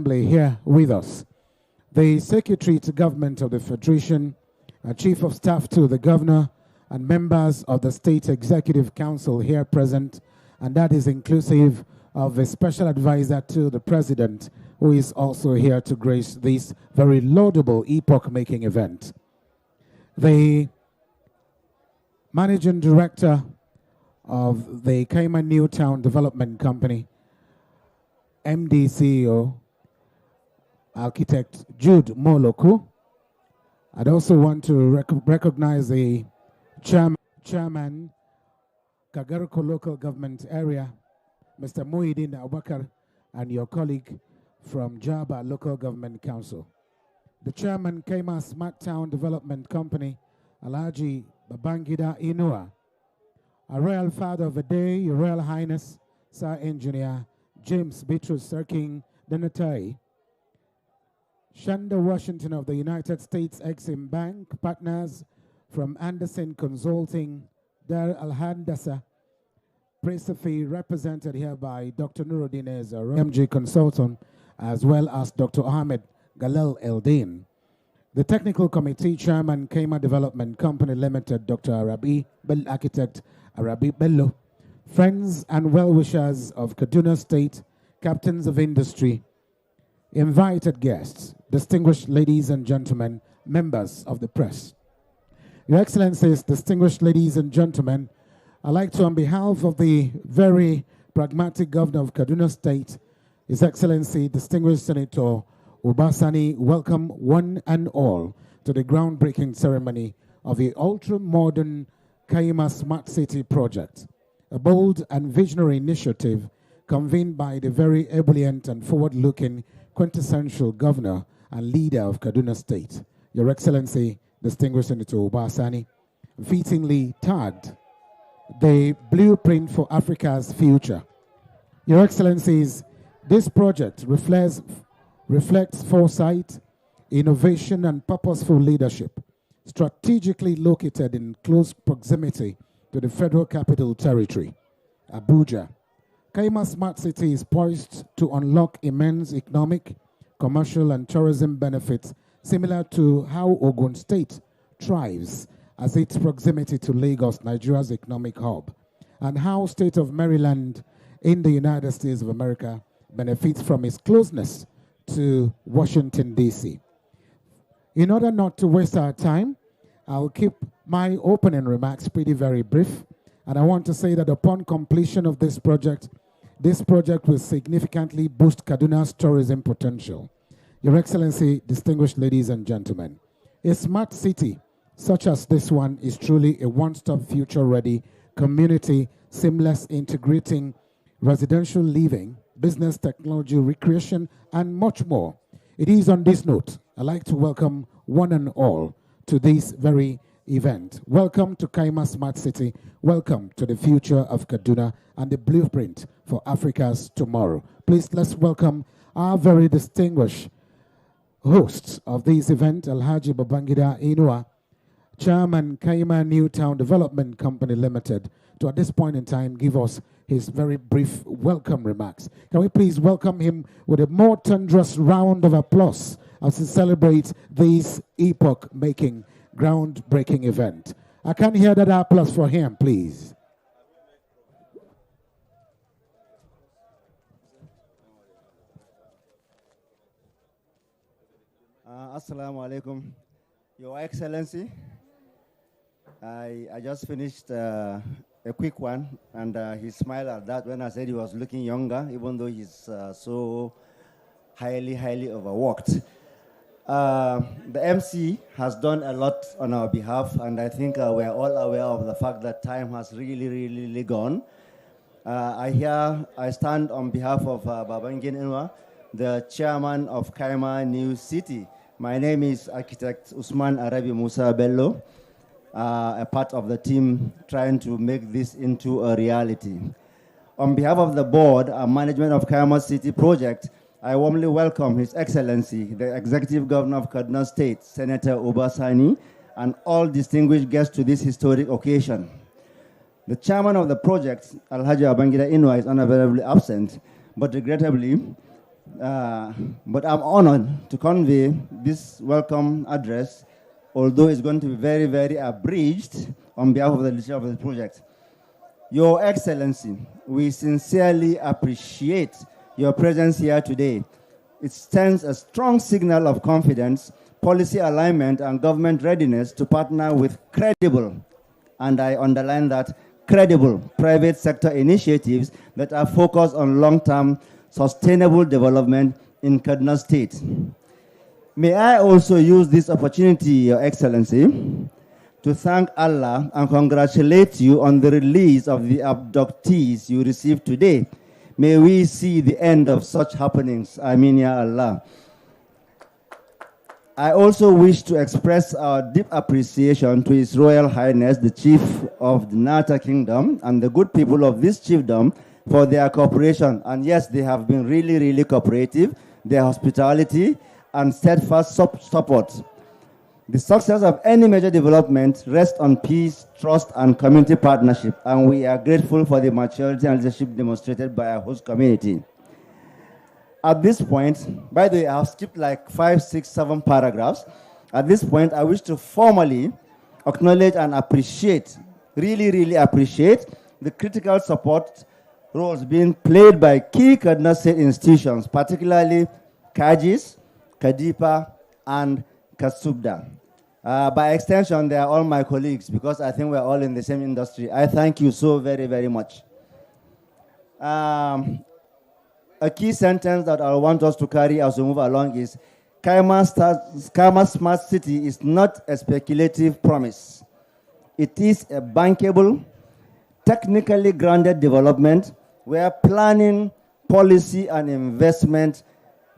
Here with us, the Secretary to Government of the Federation, Chief of Staff to the Governor, and members of the State Executive Council here present, and that is inclusive of a special advisor to the President, who is also here to grace this very laudable epoch-making event. The Managing Director of the Kaima Newtown Development Company, MD CEO, Architect Jude Moloku. I'd also want to recognize the chairman, Kagaruko Local Government Area, Mr. Muhyiddin Abubakar, and your colleague from Jaba Local Government Council. The chairman, Kaima Smart Town Development Company, Alhaji Babangida Inua. Our Royal Father of the Day, Your Royal Highness, Sir Engineer James Bitrus Serking Denatai. Shanda Washington of the United States Exim Bank, partners from Anderson Consulting, Dar Al-Handasa, Principally represented here by Dr. Nuruddin Ezra, MG Consultant, as well as Dr. Ahmed Galal Eldin. The Technical Committee Chairman, Kaima Development Company Limited, Dr. Arabi Bell, Architect Arabi Bello, friends and well-wishers of Kaduna State, captains of industry, invited guests, distinguished ladies and gentlemen, members of the press. Your Excellencies, distinguished ladies and gentlemen, I'd like to, on behalf of the very pragmatic Governor of Kaduna State, His Excellency, distinguished Senator Ubasani, welcome one and all to the groundbreaking ceremony of the ultra-modern Kaima Smart City project, a bold and visionary initiative convened by the very ebullient and forward-looking quintessential governor and leader of Kaduna State, Your Excellency, distinguished Senator Ubasani, fittingly tagged the blueprint for Africa's future. Your Excellencies, this project reflects foresight, innovation, and purposeful leadership, strategically located in close proximity to the Federal Capital Territory, Abuja. Kaima Smart City is poised to unlock immense economic, commercial, and tourism benefits similar to how Ogun State thrives as its proximity to Lagos, Nigeria's economic hub, and how State of Maryland in the United States of America benefits from its closeness to Washington, D.C. In order not to waste our time, I'll keep my opening remarks very brief, and I want to say that upon completion of this project will significantly boost Kaduna's tourism potential. Your Excellency, distinguished ladies and gentlemen, a smart city such as this one is truly a one-stop future-ready community, seamless integrating residential living, business, technology, recreation, and much more. It is on this note, I'd like to welcome one and all to this very event. Welcome to Kaima Smart City. Welcome to the future of Kaduna and the blueprint for Africa's tomorrow. Please, let's welcome our very distinguished hosts of this event, Alhaji Babangida Inua, Chairman, Kaima Newtown Development Company Limited, to at this point in time give us his very brief welcome remarks. Can we please welcome him with a more thunderous round of applause as he celebrates this epoch-making, groundbreaking event. I can hear that applause for him, please. Assalamu alaikum, Your Excellency. I just finished a quick one, and he smiled at that when I said he was looking younger, even though he's so highly overworked. The MC has done a lot on our behalf, and I think we're all aware of the fact that time has really gone. I stand on behalf of Babangida Inua, the chairman of Kaima New City. My name is Architect Usman Arabi Musa Bello, a part of the team trying to make this into a reality. On behalf of the board and management of Kaima City Project, I warmly welcome His Excellency, the Executive Governor of Kaduna State, Senator Ubasani, and all distinguished guests to this historic occasion. The chairman of the project, Alhaji Babangida Inua, is unavoidably absent, but regrettably, But I'm honored to convey this welcome address, although it's going to be very, very abridged on behalf of the leadership of the project. Your Excellency, we sincerely appreciate your presence here today. It sends a strong signal of confidence, policy alignment, and government readiness to partner with credible, and I underline that, credible private sector initiatives that are focused on long-term sustainable development in Kaduna State. May I also use this opportunity, Your Excellency, to thank Allah and congratulate you on the release of the abductees you received today. May we see the end of such happenings. Amin ya Allah. I also wish to express our deep appreciation to His Royal Highness, the Chief of the Nata Kingdom, and the good people of this chiefdom for their cooperation. And yes, they have been really, really cooperative, their hospitality, and steadfast support. The success of any major development rests on peace, trust, and community partnership, and we are grateful for the maturity and leadership demonstrated by our host community. At this point, by the way, I have skipped like 5, 6, 7 paragraphs. At this point, I wish to formally acknowledge and appreciate, really, really appreciate the critical support roles being played by key Kaduna State institutions, particularly KAJIS, KADIPA, and KASUBDA. By extension, they are all my colleagues because I think we're all in the same industry. I thank you so very, very much. A key sentence that I want us to carry as we move along is, Kaima Smart City is not a speculative promise. It is a bankable, technically grounded development where planning, policy, and investment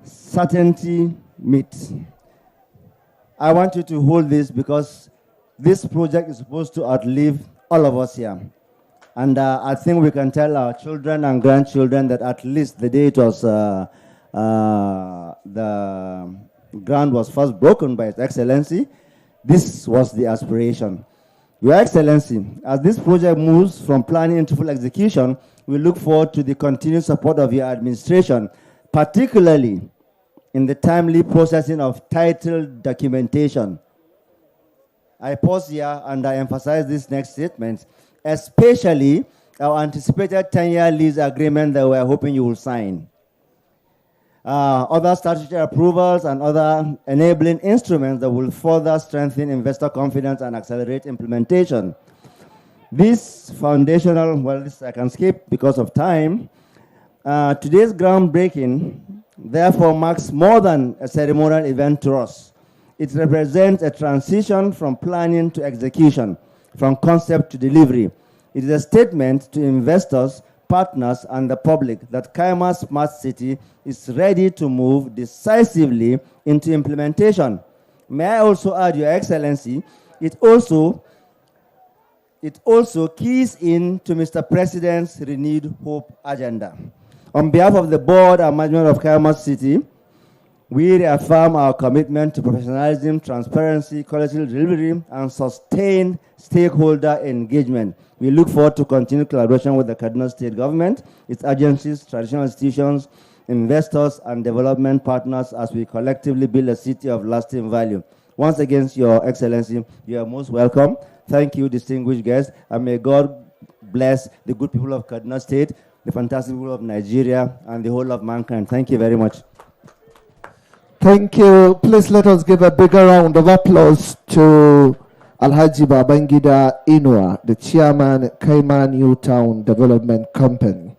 certainty meet. I want you to hold this because this project is supposed to outlive all of us here. And I think we can tell our children and grandchildren that at least the day it was, the ground was first broken by His Excellency, this was the aspiration. Your Excellency, as this project moves from planning into full execution, we look forward to the continued support of your administration, particularly in the timely processing of title documentation. I pause here and I emphasize this next statement, especially our anticipated 10-year lease agreement that we're hoping you will sign. Other statutory approvals and other enabling instruments that will further strengthen investor confidence and accelerate implementation. This foundational, well, this I can skip because of time. Today's groundbreaking, therefore, marks more than a ceremonial event to us. It represents a transition from planning to execution, from concept to delivery. It is a statement to investors, partners, and the public that Kaima Smart City is ready to move decisively into implementation. May I also add, Your Excellency, it also keys in to Mr. President's renewed hope agenda. On behalf of the board and management of Kaima City, we reaffirm our commitment to professionalism, transparency, quality delivery, and sustained stakeholder engagement. We look forward to continued collaboration with the Kaduna State government, its agencies, traditional institutions, investors, and development partners as we collectively build a city of lasting value. Once again, Your Excellency, you are most welcome. Thank you, distinguished guests, and may God bless the good people of Kaduna State, the fantastic people of Nigeria, and the whole of mankind. Thank you very much. Thank you. Please let us give a bigger round of applause to Alhaji Babangida Inua, the chairman, Kaima New Town Development Company.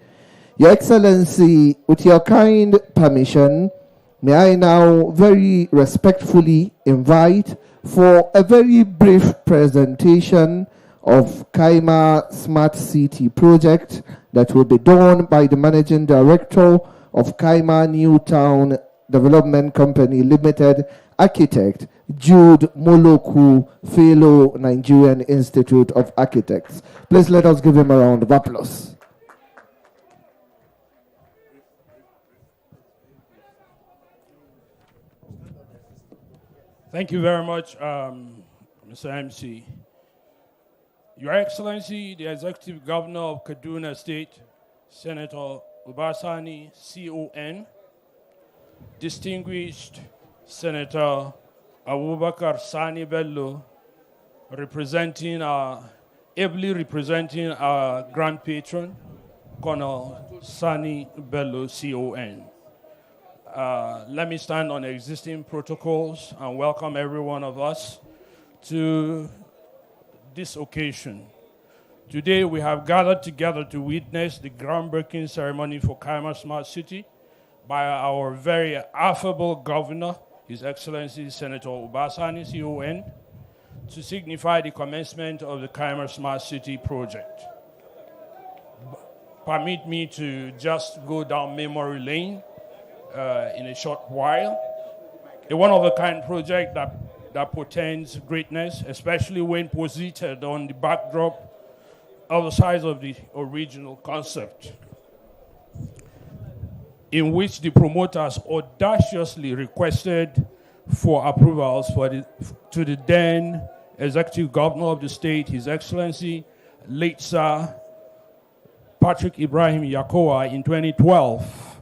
Your Excellency, with your kind permission, may I now very respectfully invite for a very brief presentation of Kaima Smart City project that will be done by the Managing Director of Kaima New Town Development Company Limited, architect Jude Moloku, fellow Nigerian Institute of Architects. Please let us give him a round of applause. Thank you very much, Mr. MC. Your Excellency, the Executive Governor of Kaduna State, Senator Ubasani, CON, distinguished Senator Abubakar Sani Bello, ably representing our grand patron, Colonel Sani Bello, CON. Let me stand on existing protocols and welcome every one of us to this occasion. Today we have gathered together to witness the groundbreaking ceremony for Kaima Smart City by our very affable governor, His Excellency Senator Ubasani, CON, to signify the commencement of the Kaima Smart City project. Permit me to just go down memory lane in a short while. A one-of-a-kind project that portends greatness, especially when posited on the backdrop of the size of the original concept, in which the promoters audaciously requested for approvals to the then Executive Governor of the state, His Excellency, late Sir Patrick Ibrahim Yakowa, in 2012,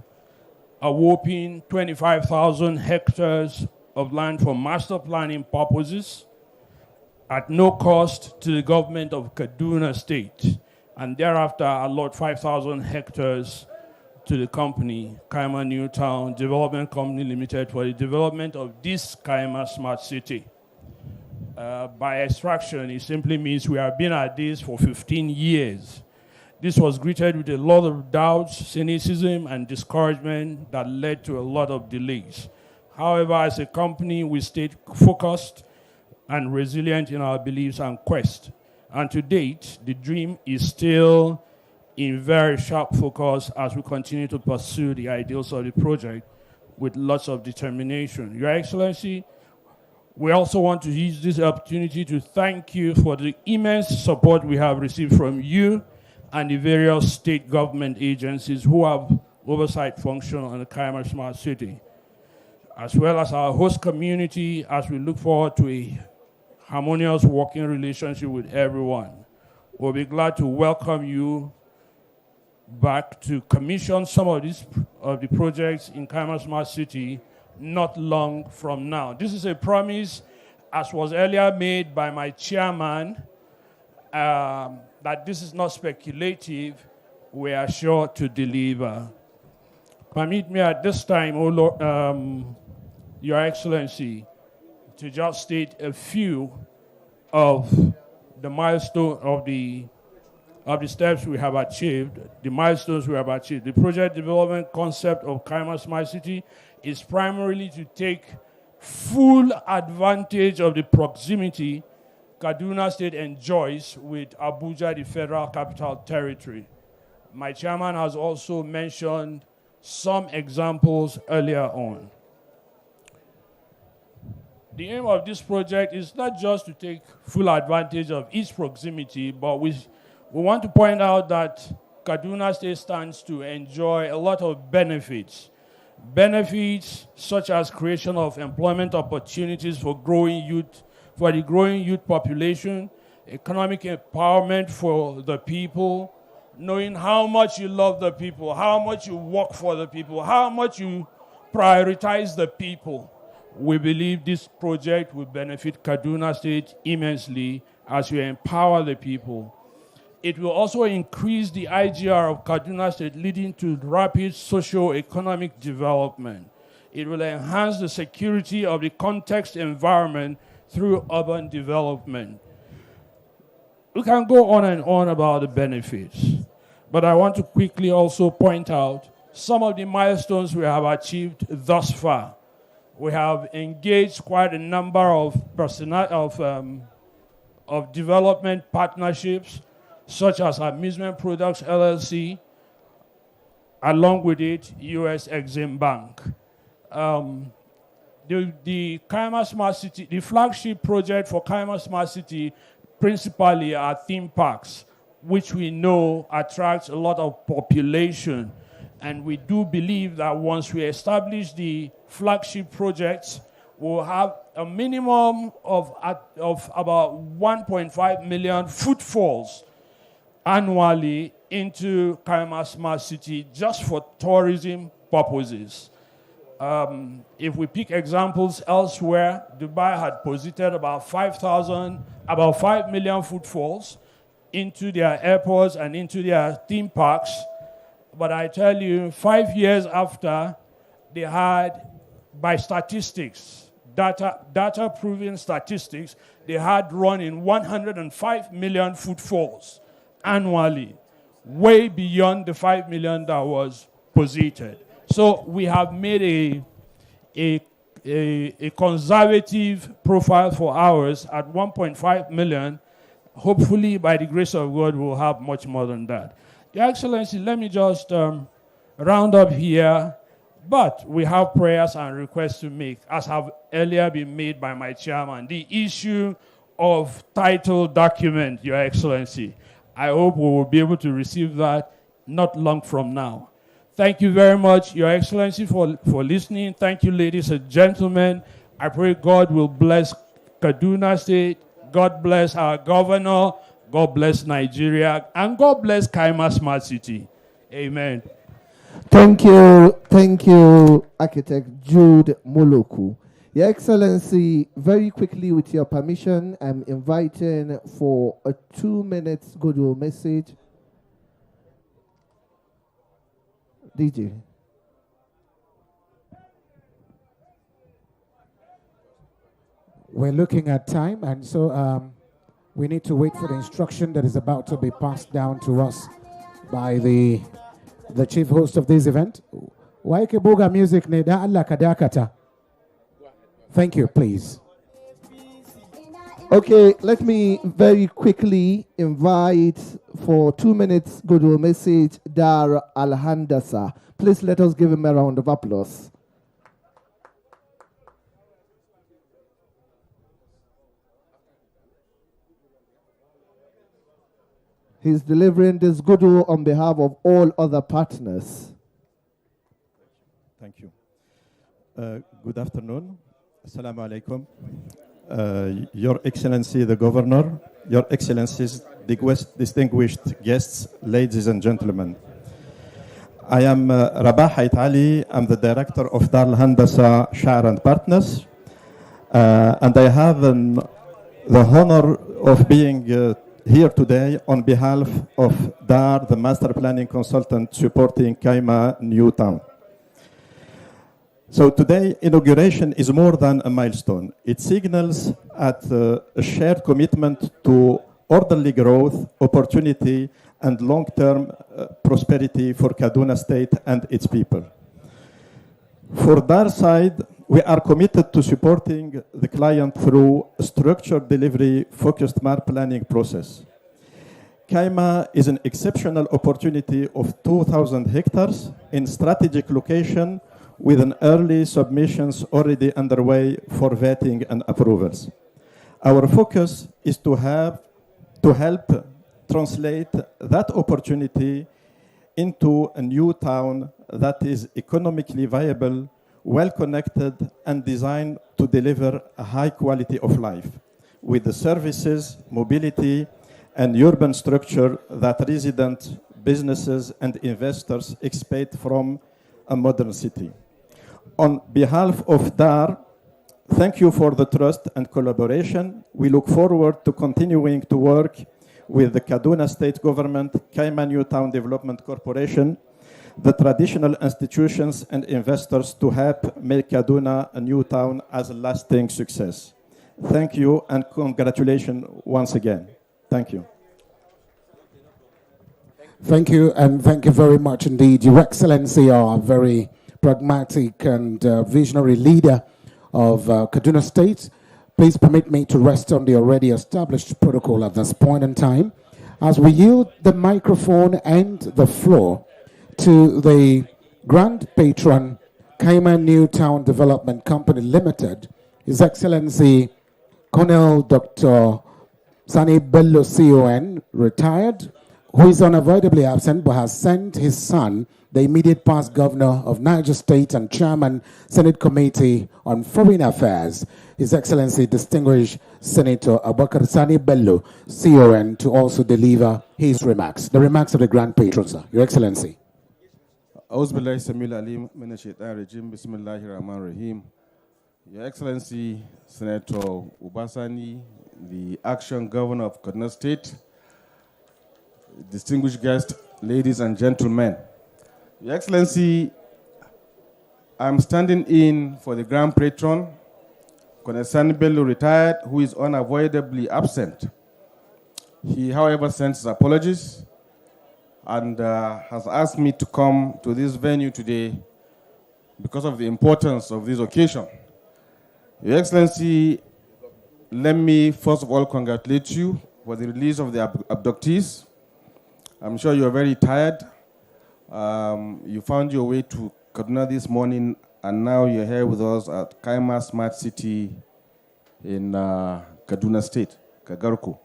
a whopping 25,000 hectares of land for master planning purposes at no cost to the government of Kaduna State, and thereafter allot 5,000 hectares to the company, Kaima Newtown Development Company Limited, for the development of this Kaima Smart City. By extraction, it simply means we have been at this for 15 years. This was greeted with a lot of doubts, cynicism, and discouragement that led to a lot of delays. However, as a company, we stayed focused and resilient in our beliefs and quest. And to date, the dream is still in very sharp focus as we continue to pursue the ideals of the project with lots of determination. Your Excellency, we also want to use this opportunity to thank you for the immense support we have received from you and the various state government agencies who have oversight function on the Kaima Smart City, as well as our host community, as we look forward to a harmonious working relationship with everyone. We'll be glad to welcome you back to commission some of the projects in Kaima Smart City not long from now. This is a promise, as was earlier made by my chairman, that this is not speculative. We are sure to deliver. Permit me at this time, Your Excellency, to just state a few of the milestones of the steps we have achieved, the milestones we have achieved. The project development concept of Kaima Smart City is primarily to take full advantage of the proximity Kaduna State enjoys with Abuja, the Federal Capital Territory. My chairman has also mentioned some examples earlier on. The aim of this project is not just to take full advantage of its proximity, but we want to point out that Kaduna State stands to enjoy a lot of benefits. Benefits such as creation of employment opportunities for the growing youth population, economic empowerment for the people, knowing how much you love the people, how much you work for the people, how much you prioritize the people. We believe this project will benefit Kaduna State immensely as we empower the people. It will also increase the IGR of Kaduna State, leading to rapid socio-economic development. It will enhance the security of the context environment through urban development. We can go on and on about the benefits, but I want to quickly also point out some of the milestones we have achieved thus far. We have engaged quite a number of development partnerships, such as Amusement Products LLC, along with it, US Exim Bank. The Kaima Smart City, the flagship project for Kaima Smart City, principally are theme parks, which we know attracts a lot of population. And we do believe that once we establish the flagship projects, we'll have a minimum of about 1.5 million footfalls annually into Kaima Smart City just for tourism purposes. If we pick examples elsewhere, Dubai had posited about 5 million footfalls into their airports and into their theme parks. But I tell you, 5 years after, they had, by statistics, data-proven statistics, they had run in 105 million footfalls annually, way beyond the 5 million that was posited. So we have made a conservative profile for ours at 1.5 million. Hopefully, by the grace of God, we'll have much more than that. Your Excellency, let me just round up here. But we have prayers and requests to make, as have earlier been made by my chairman. The issue of title document, Your Excellency. I hope we will be able to receive that not long from now. Thank you very much, Your Excellency, for listening. Thank you, ladies and gentlemen. I pray God will bless Kaduna State. God bless our governor. God bless Nigeria. And God bless Kaima Smart City. Amen. Thank you, Architect Jude Moloku. Your Excellency, very quickly, with your permission, I'm inviting for a 2-minute goodwill message. DJ. We're looking at time, and so we need to wait for the instruction that is about to be passed down to us by the chief host of this event. Waike music ne da Allah kadakata. Thank you, please. Okay, let me very quickly invite for 2 minutes goodwill message Dar Al-Handasa. Please let us give him a round of applause. He's delivering this goodwill on behalf of all other partners. Thank you. Good afternoon. Assalamu alaikum. Your Excellency the Governor, Your Excellencies, distinguished guests, ladies and gentlemen. I am Rabah Hait Ali. I'm the director of Dar Al-Handasa Sha'ar and Partners. And I have the honor of being here today on behalf of Dar, the master planning consultant supporting Kaima New Town. So today, inauguration is more than a milestone. It signals a shared commitment to orderly growth, opportunity, and long-term prosperity for Kaduna State and its people. For Dar side, we are committed to supporting the client through a structured delivery focused MAR planning process. Kaima is an exceptional opportunity of 2,000 hectares in strategic location with an early submissions already underway for vetting and approvals. Our focus is to help translate that opportunity into a new town that is economically viable, well-connected, and designed to deliver a high quality of life with the services, mobility, and urban structure that residents, businesses, and investors expect from a modern city. On behalf of Dar, thank you for the trust and collaboration. We look forward to continuing to work with the Kaduna State Government, Kaima New Town Development Corporation, the traditional institutions and investors to help make Kaduna a new town as a lasting success. Thank you and congratulations once again. Thank you. Thank you, and thank you very much indeed. Your Excellency, are very pragmatic and visionary leader of Kaduna State. Please permit me to rest on the already established protocol at this point in time as we yield the microphone and the floor to the Grand Patron, Kaima New Town Development Company Limited, His Excellency Colonel Dr. Sani Bello CON, retired, who is unavoidably absent but has sent his son, the immediate past governor of Niger State and chairman, Senate Committee on Foreign Affairs, His Excellency Distinguished Senator Abubakar Sani Bello, CON, to also deliver his remarks. The remarks of the Grand Patron, sir. Your Excellency. Auzubillahi Samil Alim Mina Shaitan Rajim Bismillahir Rahmanir Rahim. Your Excellency Senator Ubasani, the Action Governor of Kaduna State, distinguished guests, ladies and gentlemen. Your Excellency, I'm standing in for the Grand Patron, Colonel Sani Bello, retired, who is unavoidably absent. He, however, sends his apologies and has asked me to come to this venue today because of the importance of this occasion. Your Excellency, let me first of all congratulate you for the release of the abductees. I'm sure you're very tired. You found your way to Kaduna this morning, and now you're here with us at Kaima Smart City in Kaduna State, Kagarko.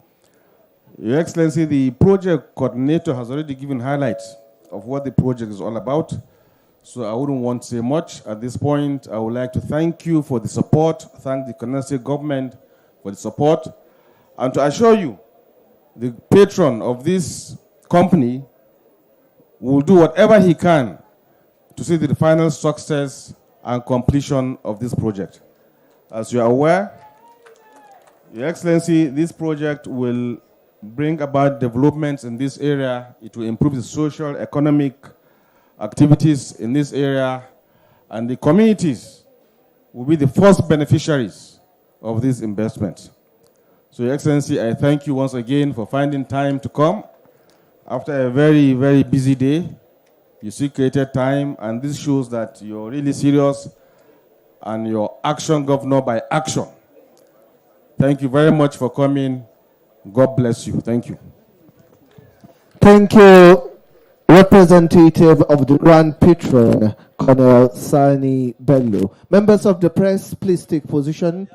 Your Excellency, the project coordinator has already given highlights of what the project is all about, so I wouldn't want to say much. At this point, I would like to thank you for the support, thank the Kaduna State government for the support, and to assure you, the patron of this company will do whatever he can to see the final success and completion of this project. As you are aware, Your Excellency, this project will bring about developments in this area. It will improve the social, economic activities in this area, and the communities will be the first beneficiaries of these investments. So, Your Excellency, I thank you once again for finding time to come. After a very, very busy day, you still created time, and this shows that you're really serious and your action, Governor, by action. Thank you very much for coming. God bless you. Thank you. Thank you, representative of the Grand Patron, Colonel Sani Bello. Members of the press, please take position.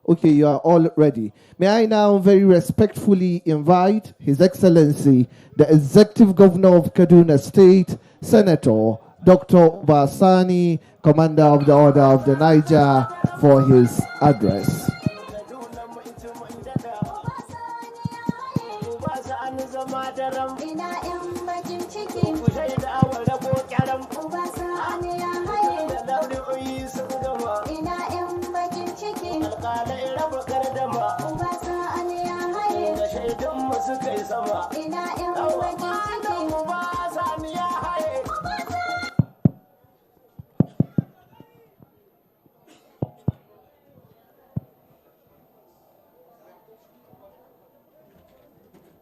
Okay, you are all ready. May I now very respectfully invite His Excellency, the Executive Governor of Kaduna State, Senator Dr. Ubasani, Commander of the Order of the Niger, for his address.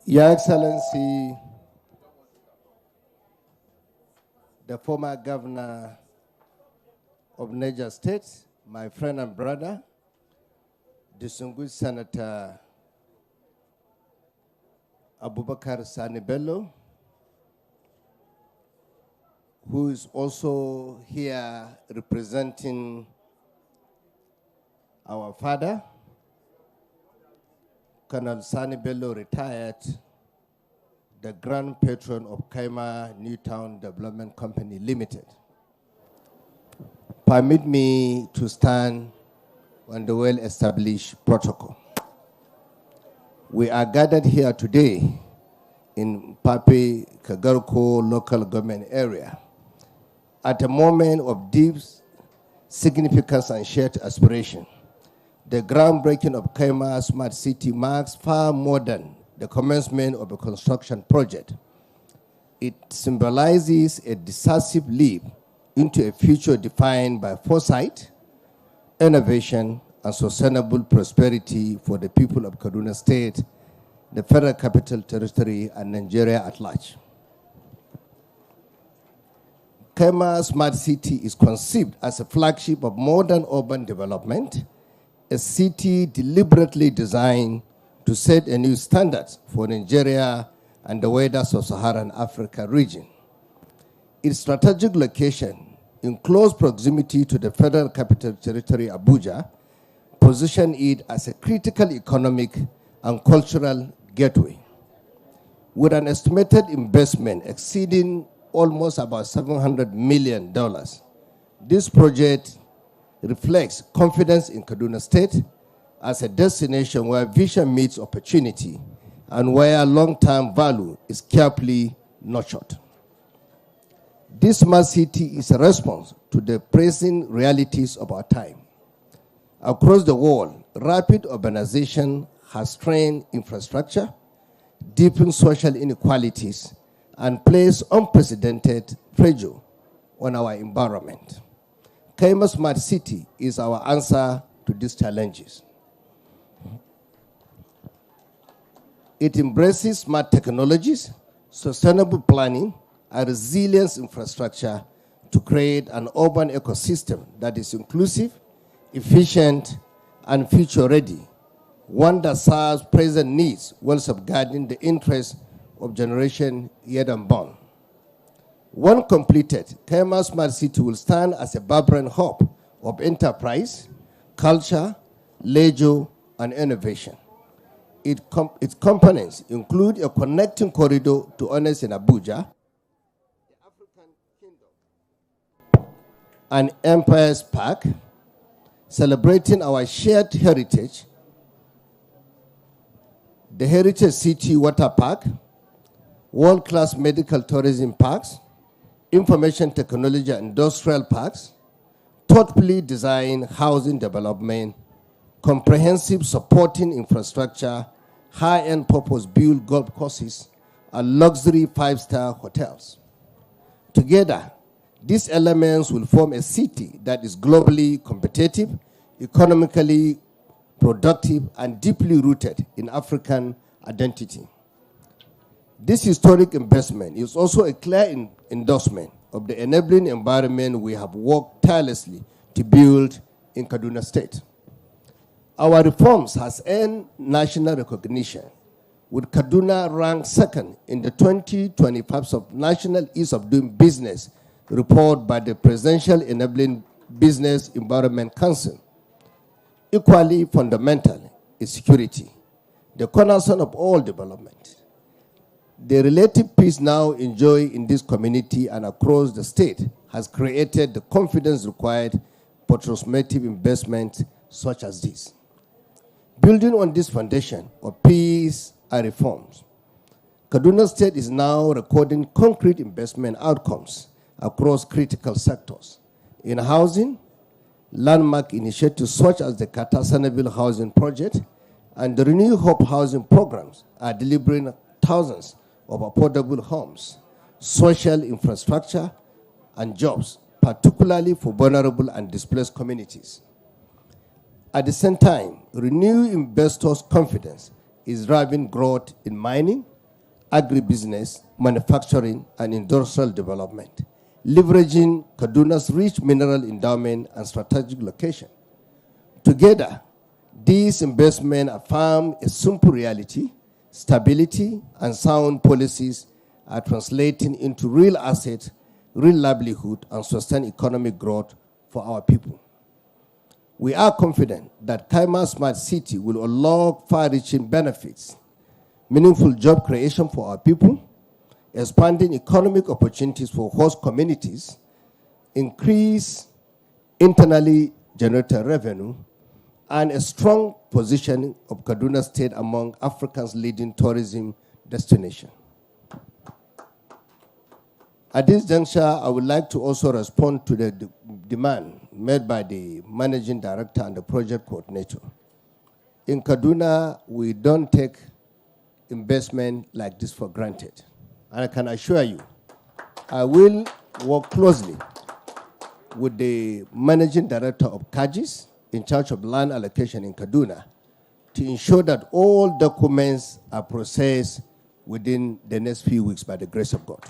Your Excellency, the former governor of Niger State, my friend and brother, distinguished Senator Abubakar Sani Bello, who is also here representing our father, Colonel Sani Bello, retired, the Grand Patron of Kaima Newtown Development Company Limited. Permit me to stand on the well-established protocol. We are gathered here today in Pape Kagarko local government area at a moment of deep significance and shared aspiration. The groundbreaking of Kaima Smart City marks far more than the commencement of a construction project. It symbolizes a decisive leap into a future defined by foresight, innovation, and sustainable prosperity for the people of Kaduna State, the Federal Capital Territory, and Nigeria at large. Kaima Smart City is conceived as a flagship of modern urban development, a city deliberately designed to set a new standard for Nigeria and the wider sub-Saharan Africa region. Its strategic location, in close proximity to the Federal Capital Territory, Abuja, position it as a critical economic and cultural gateway. With an estimated investment exceeding almost about $700 million, this project reflects confidence in Kaduna State as a destination where vision meets opportunity and where long-term value is carefully nurtured. This smart city is a response to the pressing realities of our time. Across the world, rapid urbanization has strained infrastructure, deepened social inequalities, and placed unprecedented pressure on our environment. Kaima Smart City is our answer to these challenges. It embraces smart technologies, sustainable planning, and resilience infrastructure to create an urban ecosystem that is inclusive, efficient, and future-ready, one that serves present needs while safeguarding the interests of generation yet unborn. When completed, Kaima Smart City will stand as a vibrant hub of enterprise, culture, leisure, and innovation. Its components include a connecting corridor to Honest in Abuja, the African Kingdom, an Empire's Park, celebrating our shared heritage, the Heritage City Water Park, world-class medical tourism parks, information technology and industrial parks, thoughtfully designed housing development, comprehensive supporting infrastructure, high-end purpose-built golf courses, and luxury five-star hotels. Together, these elements will form a city that is globally competitive, economically productive, and deeply rooted in African identity. This historic investment is also a clear endorsement of the enabling environment we have worked tirelessly to build in Kaduna State. Our reforms has earned national recognition, with Kaduna ranked second in the 2025 National Ease of Doing Business report by the Presidential Enabling Business Environment Council. Equally fundamental is security, the cornerstone of all development. The relative peace now enjoyed in this community and across the state has created the confidence required for transformative investment such as this. Building on this foundation of peace and reforms, Kaduna State is now recording concrete investment outcomes across critical sectors. In housing, landmark initiatives such as the Kata-Sanaville Housing Project and the Renew Hope Housing programs are delivering thousands of affordable homes, social infrastructure, and jobs, particularly for vulnerable and displaced communities. At the same time, renewed investors' confidence is driving growth in mining, agribusiness, manufacturing, and industrial development, leveraging Kaduna's rich mineral endowment and strategic location. Together, these investments affirm a simple reality: stability and sound policies are translating into real assets, real livelihood, and sustained economic growth for our people. We are confident that Kaima Smart City will unlock far-reaching benefits, meaningful job creation for our people, expanding economic opportunities for host communities, increase internally generated revenue, and a strong positioning of Kaduna State among Africa's leading tourism destination. At this juncture, I would like to also respond to the demand made by the managing director and the project coordinator. In Kaduna, we don't take investment like this for granted. And I can assure you, I will work closely with the managing director of KAJIS in charge of land allocation in Kaduna to ensure that all documents are processed within the next few weeks by the grace of God.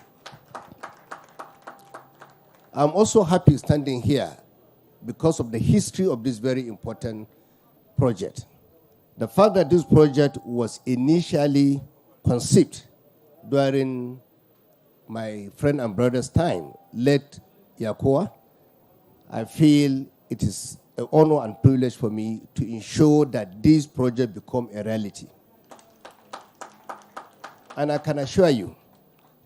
I'm also happy standing here because of the history of this very important project. The fact that this project was initially conceived during my friend and brother's time, late Yakoa, I feel it is an honor and privilege for me to ensure that this project become a reality. And I can assure you,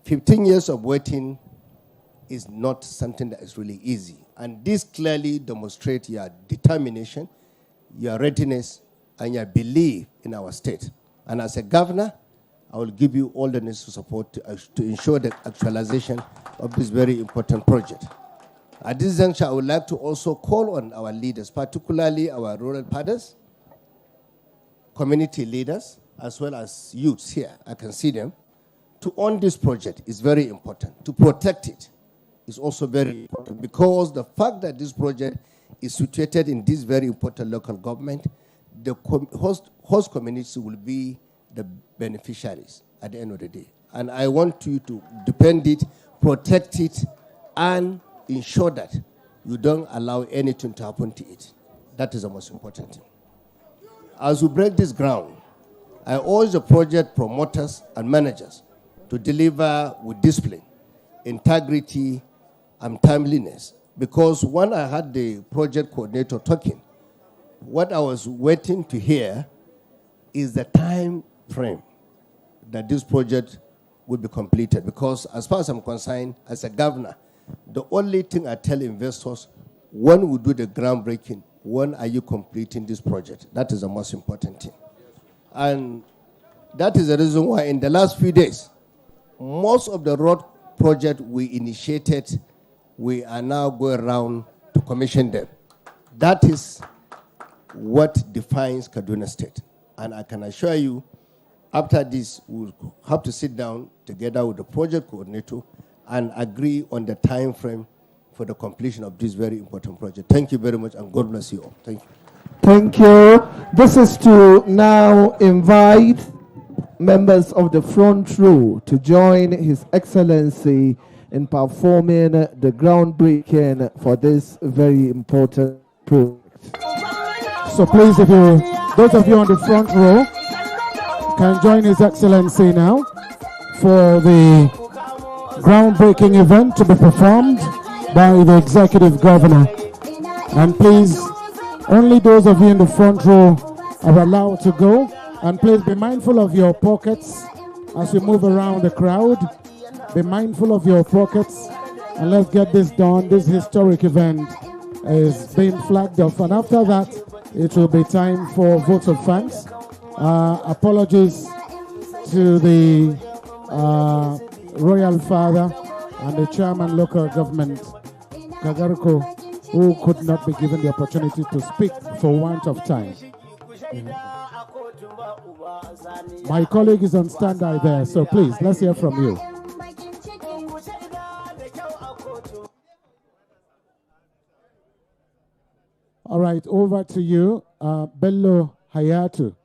15 years of waiting is not something that is really easy. And this clearly demonstrates your determination, your readiness, and your belief in our state. And as a governor, I will give you all the necessary support to ensure the actualization of this very important project. At this juncture, I would like to also call on our leaders, particularly our rural fathers, community leaders, as well as youths here. I can see them. To own this project is very important. To protect it is also very important, because the fact that this project is situated in this very important local government, the host community will be the beneficiaries at the end of the day. And I want you to defend it, protect it, and ensure that you don't allow anything to happen to it. That is the most important thing. As we break this ground, I urge the project promoters and managers to deliver with discipline, integrity, and timeliness. Because when I had the project coordinator talking, what I was waiting to hear is the time frame that this project will be completed. Because as far as I'm concerned, as a governor, the only thing I tell investors, when we do the groundbreaking, when are you completing this project? That is the most important thing. And that is the reason why in the last few days, most of the road project we initiated, we are now going around to commission them. That is what defines Kaduna State. And I can assure you, after this, we'll have to sit down together with the project coordinator and agree on the time frame for the completion of this very important project. Thank you very much, and God bless you all. Thank you. Thank you. This is to now invite members of the front row to join His Excellency in performing the groundbreaking for this very important project. So please, if you, those of you on the front row, can join His Excellency now for the groundbreaking event to be performed by the Executive Governor. And please, only those of you in the front row are allowed to go. And please be mindful of your pockets as we move around the crowd. Be mindful of your pockets, and let's get this done. This historic event is being flagged off, and after that, it will be time for votes of thanks. Apologies to the Royal Father and the Chairman Local Government, Kagarko, who could not be given the opportunity to speak for want of time. My colleague is on standby there, so please, let's hear from you. All right, over to you, Bello Hayatu.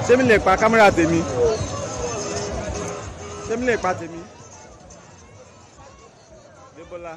ṣé mi lè pa kámẹ́rà tèmi ṣé mi lè pa tèmi Débọ́lá.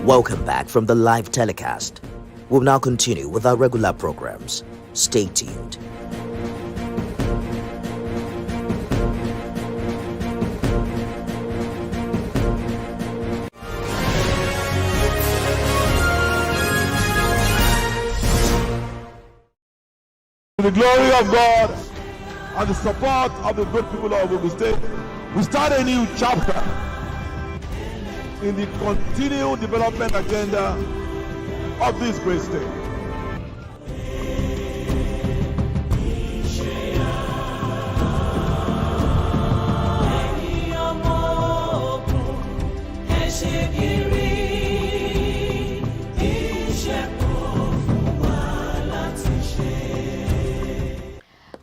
Welcome back from the live telecast. We'll now continue with our regular programs. Stay tuned. To the glory of God and the support of the good people of Ogun State, we start a new chapter in the continued development agenda of this great state.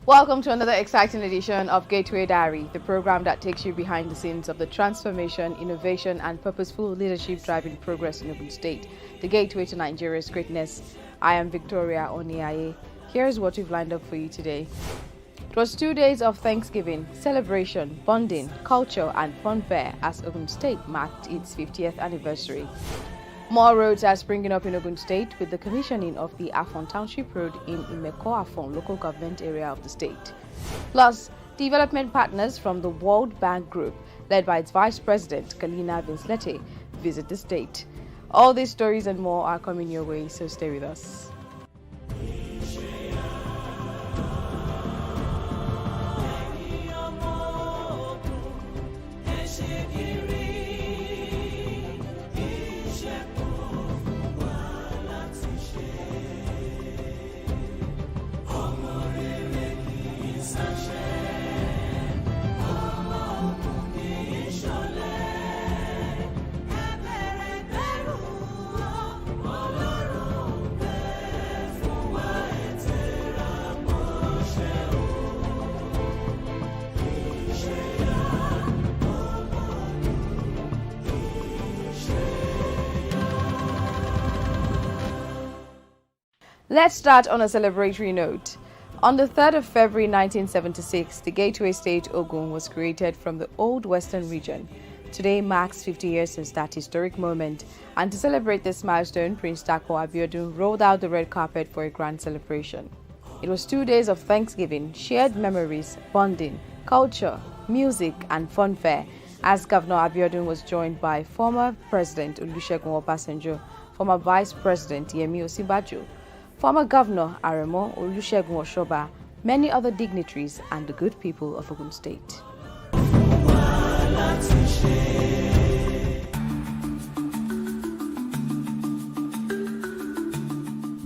Welcome to another exciting edition of Gateway Diary, the program that takes you behind the scenes of the transformation, innovation, and purposeful leadership driving progress in Ogun State, the gateway to Nigeria's greatness. I am Victoria Oniaye. Here's what we've lined up for you today. It was 2 days of Thanksgiving, celebration, bonding, culture, and fun fair as Ogun State marked its 50th anniversary. More roads are springing up in Ogun State with the commissioning of the Afon Township Road in Imeko-Afon local government area of the state. Plus, development partners from the World Bank Group, led by its Vice President, Kalina Vinslete, visit the state. All these stories and more are coming your way, so stay with us. Let's start on a celebratory note. On the 3rd of February 1976, the Gateway State Ogun was created from the old Western region. Today marks 50 years since that historic moment, and to celebrate this milestone, Prince Tako Abiodun rolled out the red carpet for a grand celebration. It was 2 days of Thanksgiving, shared memories, bonding, culture, music, and fun fair, as Governor Abiodun was joined by former President Olusegun Obasanjo, former Vice President Yemi Osinbajo, former Governor Aremo Olusegun Oshoba, many other dignitaries, and the good people of Ogun State.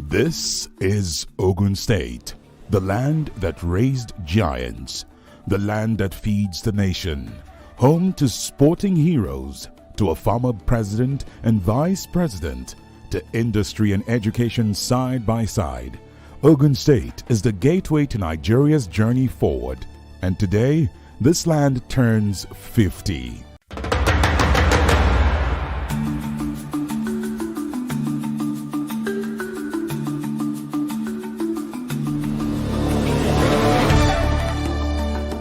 This is Ogun State, the land that raised giants, the land that feeds the nation, home to sporting heroes, to a former president and vice president, to industry and education side by side. Ogun State is the gateway to Nigeria's journey forward, and today this land turns 50.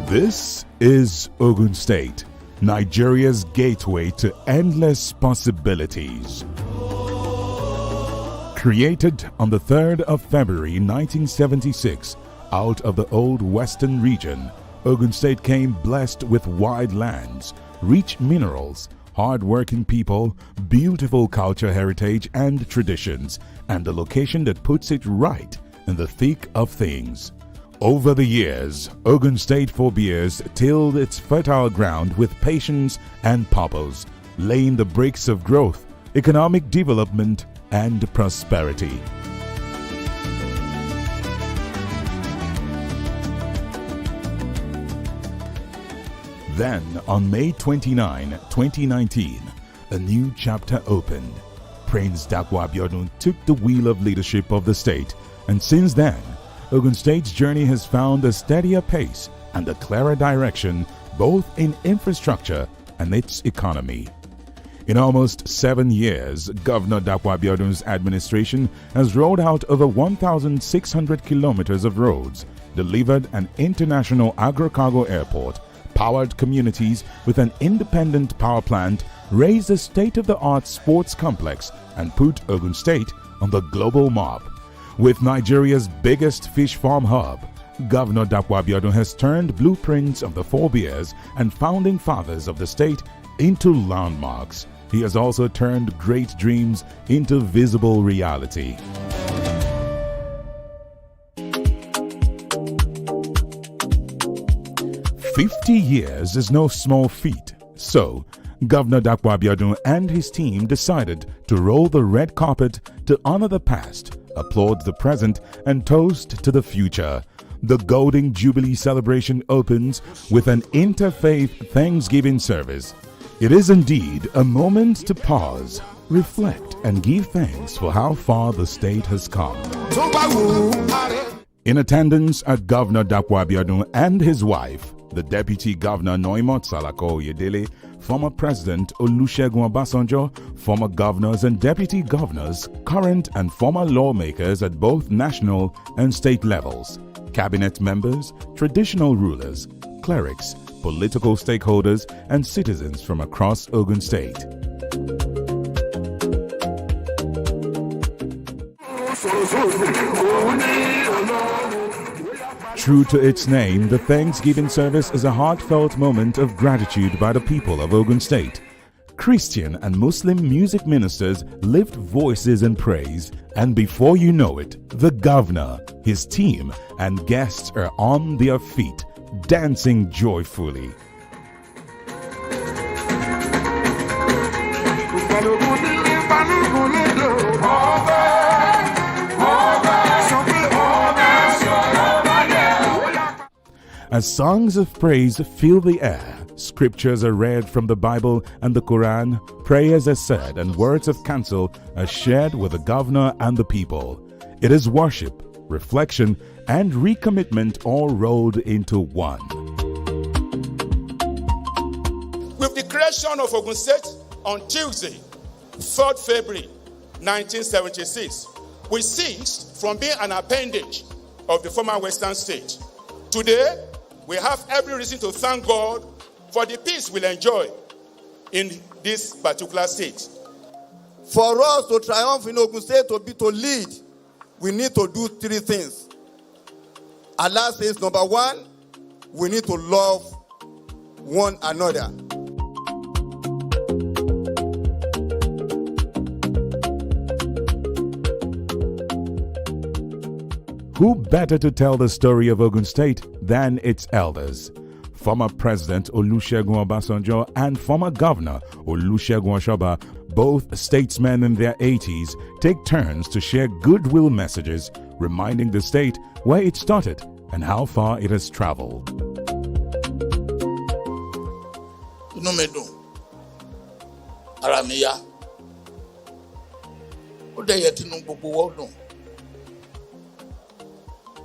This is Ogun State, Nigeria's gateway to endless possibilities. Created on the 3rd of February 1976 out of the old Western region, Ogun State came blessed with wide lands, rich minerals, hard-working people, beautiful culture heritage and traditions, and a location that puts it right in the thick of things. Over the years, Ogun State forebears tilled its fertile ground with patience and purpose, laying the bricks of growth economic development, and prosperity. Then, on May 29, 2019, a new chapter opened. Prince Dapo Abiodun took the wheel of leadership of the state, and since then, Ogun State's journey has found a steadier pace and a clearer direction both in infrastructure and its economy. In almost 7 years, Governor Dapo Abiodun's administration has rolled out over 1,600 kilometers of roads, delivered an international agro-cargo airport, powered communities with an independent power plant, raised a state-of-the-art sports complex, and put Ogun State on the global map. With Nigeria's biggest fish farm hub, Governor Dapo Abiodun has turned blueprints of the forebears and founding fathers of the state into landmarks. He has also turned great dreams into visible reality. "50 years is no small feat, so Governor Dapo Abiodun and his team decided to roll the red carpet to honor the past, applaud the present, and toast to the future. The Golden Jubilee celebration opens with an interfaith Thanksgiving service. It is indeed a moment to pause, reflect, and give thanks for how far the state has come. In attendance are Governor Dapo Abiodun and his wife, the Deputy Governor Noimot Salako Oyedele, former President Olusegun Obasanjo, former governors and deputy governors, current and former lawmakers at both national and state levels, cabinet members, traditional rulers, clerics, political stakeholders, and citizens from across Ogun State. True to its name, the Thanksgiving service is a heartfelt moment of gratitude by the people of Ogun State. Christian and Muslim music ministers lift voices in praise, and before you know it, the governor, his team, and guests are on their feet, dancing joyfully. As songs of praise fill the air, scriptures are read from the Bible and the Quran, prayers are said, and words of counsel are shared with the governor and the people. It is worship, reflection, and recommitment all rolled into one. With the creation of Ogun State on Tuesday, 3rd February 1976, we ceased from being an appendage of the former Western state. Today, we have every reason to thank God for the peace we'll enjoy in this particular state. For us to triumph in Ogun State, to lead, we need to do 3 things. Allah says, number 1, we need to love one another. Who better to tell the story of Ogun State than its elders? Former President Olusegun Obasanjo and former Governor Olusegun Oshoba, both statesmen in their 80s, take turns to share goodwill messages, reminding the state where it started and how far it has traveled. Inú mi dùn, ara mi yá, ó dẹ̀ yẹ tínú gbogbo wa dùn.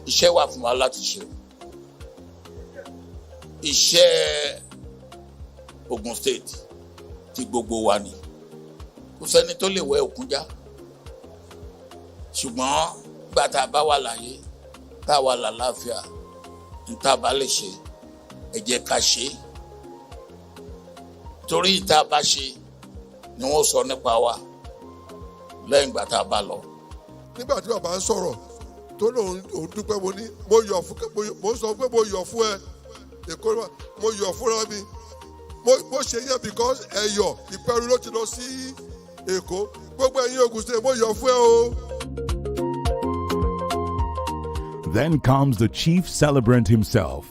Iṣẹ́ wà fún wa láti ṣe. Iṣẹ́ Ogun State tí gbogbo wa ni. Kò sẹ́ni tó lè wẹ òkun já. Ṣùgbọ́n nígbà tá a bá wà láyé, tá a wà lálàáfíà, ní tá a bá lè ṣe, ẹ jẹ́ ká ṣe. Torí tá a bá ṣe ni wọ́n sọ nípa wa lẹ́yìn ìgbà tá a bá lọ. Nígbà tí bàbá ń sọ̀rọ̀, tó lóun dúpẹ́ mo ní mo sọ pé mo yọ̀ fún ẹ èkó mo yọ̀ fúnra mi mo ṣe yẹ because ẹ̀yọ̀ ìpẹ́rù ló ti lọ sí Èkó gbogbo ẹ̀yin Ògùn State mo yọ̀ fún ẹ o. Then comes the chief celebrant himself,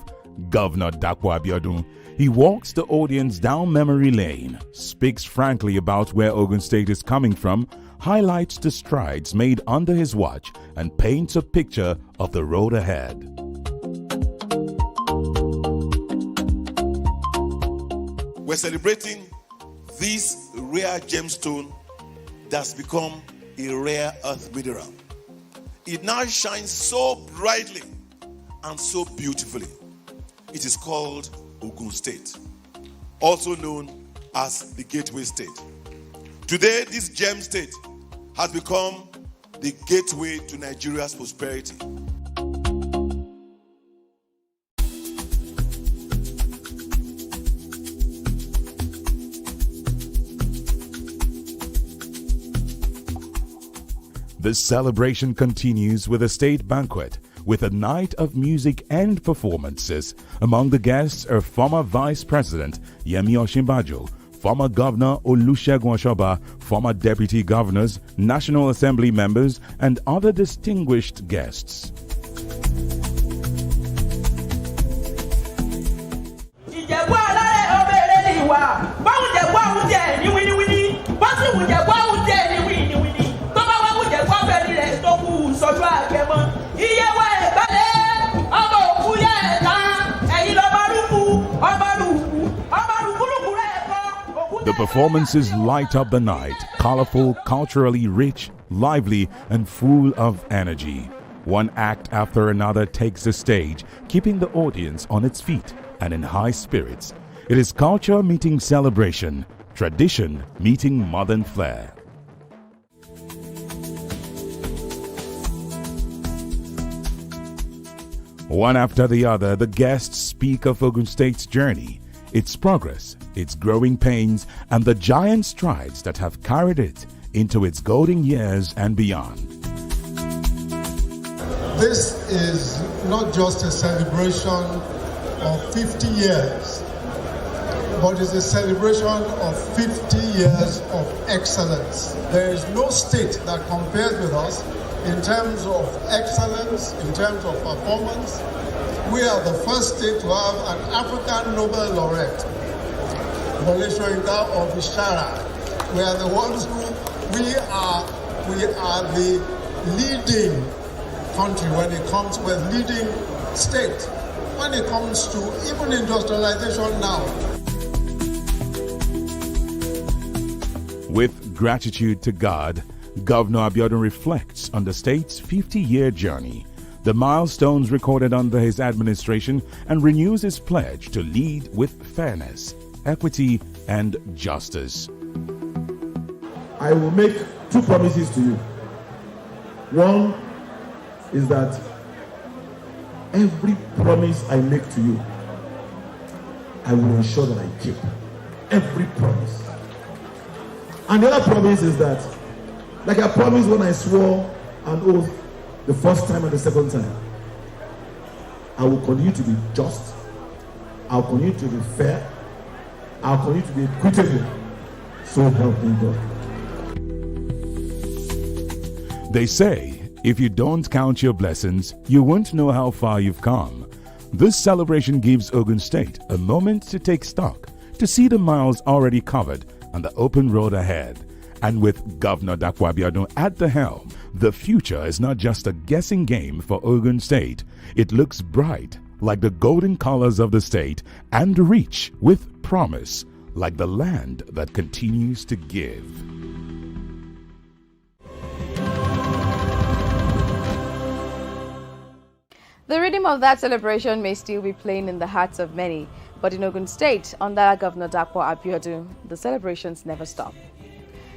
Governor Dapo Abiodun. He walks the audience down memory lane, speaks frankly about where Ogun State is coming from, highlights the strides made under his watch, and paints a picture of the road ahead. We're celebrating this rare gemstone that's become a rare earth mineral. It now shines so brightly and so beautifully. It is called Ogun State, also known as the Gateway State. Today, this gem state has become the gateway to Nigeria's prosperity. This celebration continues with a state banquet, with a night of music and performances. Among the guests are former Vice President Yemi Osinbajo, former Governor Olusegun Osoba, former Deputy Governors, National Assembly members, and other distinguished guests. The performances light up the night, colorful, culturally rich, lively, and full of energy. One act after another takes the stage, keeping the audience on its feet and in high spirits. It is culture meeting celebration, tradition meeting modern flair. One after the other, the guests speak of Ogun State's journey, its progress, its growing pains, and the giant strides that have carried it into its golden years and beyond. This is not just a celebration of 50 years, but it's a celebration of 50 years of excellence. There is no state that compares with us in terms of excellence, in terms of performance. We are the first state to have an African Nobel laureate, Wole Soyinka of Ishara. We are the ones who, we are the leading country when it comes with leading state, when it comes to even industrialization now. With gratitude to God, Governor Abiodun reflects on the state's 50-year journey, the milestones recorded under his administration, and renews his pledge to lead with fairness, equity, and justice. I will make two promises to you. One is that every promise I make to you, I will ensure that I keep. Every promise. And the other promise is that, like I promised when I swore an oath the first time and the second time, I will continue to be just, I'll continue to be fair, I'll continue to be equitable, so help me God. They say, if you don't count your blessings, you won't know how far you've come. This celebration gives Ogun State a moment to take stock, to see the miles already covered and the open road ahead. And with Governor Dapo Abiodun at the helm, the future is not just a guessing game for Ogun State. It looks bright, like the golden colors of the state, and rich with promise, like the land that continues to give. The rhythm of that celebration may still be playing in the hearts of many, but in Ogun State, under Governor Dapo Abiodun, the celebrations never stop.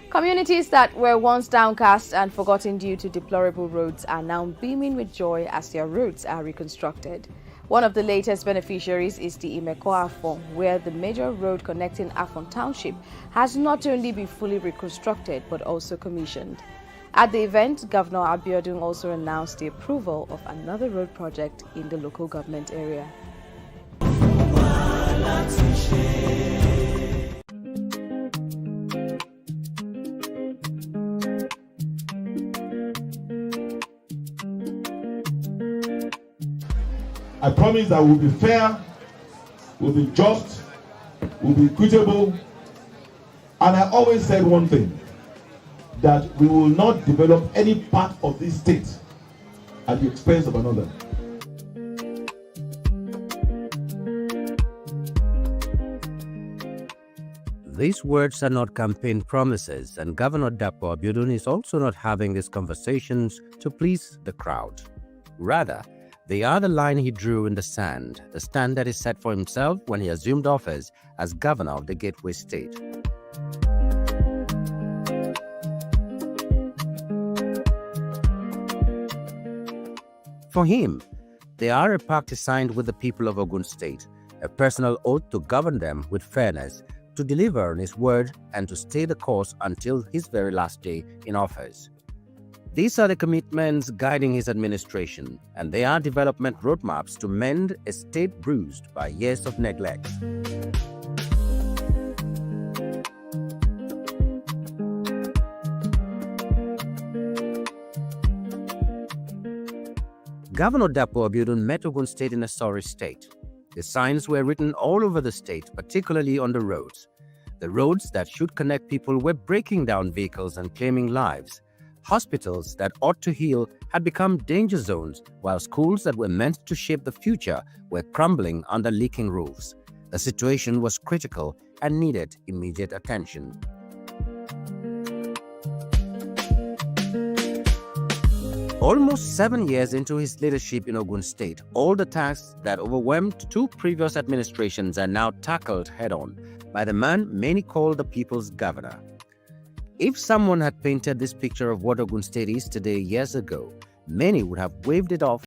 Communities that were once downcast and forgotten due to deplorable roads are now beaming with joy as their roads are reconstructed. One of the latest beneficiaries is the Imeko Afon, where the major road connecting Afon Township has not only been fully reconstructed but also commissioned. At the event, Governor Abiodun also announced the approval of another road project in the local government area. I promise that we'll be fair, we'll be just, will be equitable. And I always said one thing, that we will not develop any part of this state at the expense of another. These words are not campaign promises, and Governor Dapo Abiodun is also not having these conversations to please the crowd. Rather, they are the line he drew in the sand, the stand that he set for himself when he assumed office as governor of the Gateway State. For him, they are a pact he signed with the people of Ogun State, a personal oath to govern them with fairness, to deliver on his word, and to stay the course until his very last day in office. These are the commitments guiding his administration, and they are development roadmaps to mend a state bruised by years of neglect. Governor Dapo Abiodun met Ogun State in a sorry state. The signs were written all over the state, particularly on the roads. The roads that should connect people were breaking down vehicles and claiming lives. Hospitals that ought to heal had become danger zones, while schools that were meant to shape the future were crumbling under leaking roofs. The situation was critical and needed immediate attention. Almost 7 years into his leadership in Ogun State, all the tasks that overwhelmed two previous administrations are now tackled head-on by the man many call the people's governor. If someone had painted this picture of what Ogun State is today years ago, many would have waved it off